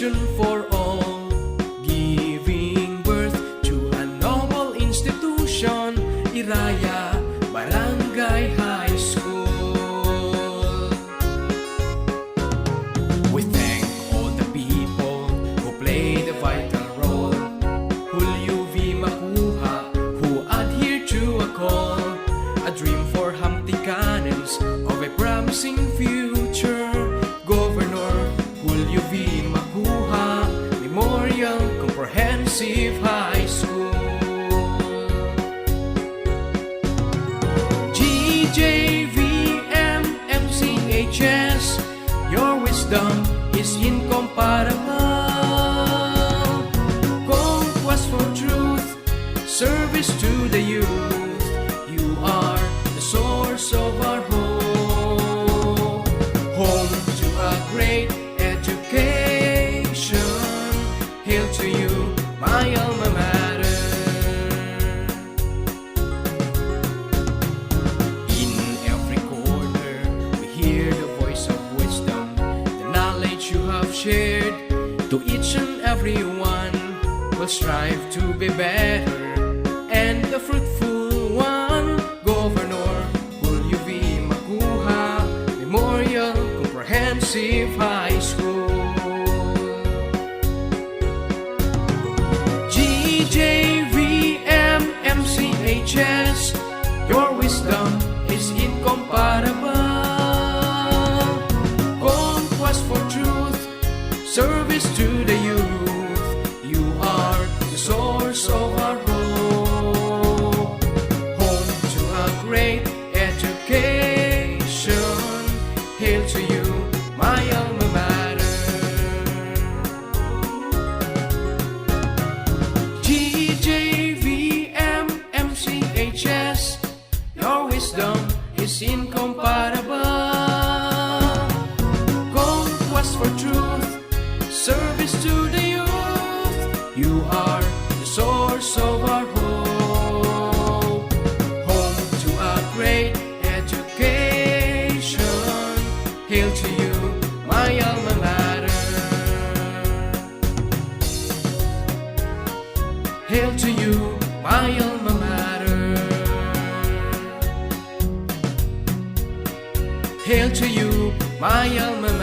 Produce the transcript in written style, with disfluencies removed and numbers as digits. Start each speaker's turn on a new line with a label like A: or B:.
A: education for all, giving birth to a noble institution, Iraya Barangay High School. We thank all the people who played a vital role, Julio V, Macuja, who adhered to a call, a dream for Hamtikanons of a promising future, Governor Julio V, Macuja Memorial Comprehensive High School. GJVMMCHS, your wisdom is incomparable. Conquest for truth, service to the youth, you are the source of our hope. Home to a great education, hail to you, my alma mater. In every corner we hear the voice of wisdom, the knowledge you have shared to each and every one. We'll strive to be better and the fruitful one, Governor Julio V, Macuja Memorial Comprehensive High School. GJVMMCHS, your wisdom is incomparable. Conquest for truth, service to the youth, you are the source of our hope. Home to a great education, hail to you, my alma mater. GJVMMCHS, your wisdom is incomparable. Conquest for truth, service to the youth, you are the source of our hope. Home to a great education, hail to you, my alma mater. Hail to you, my alma mater. Hail to you, my alma mater.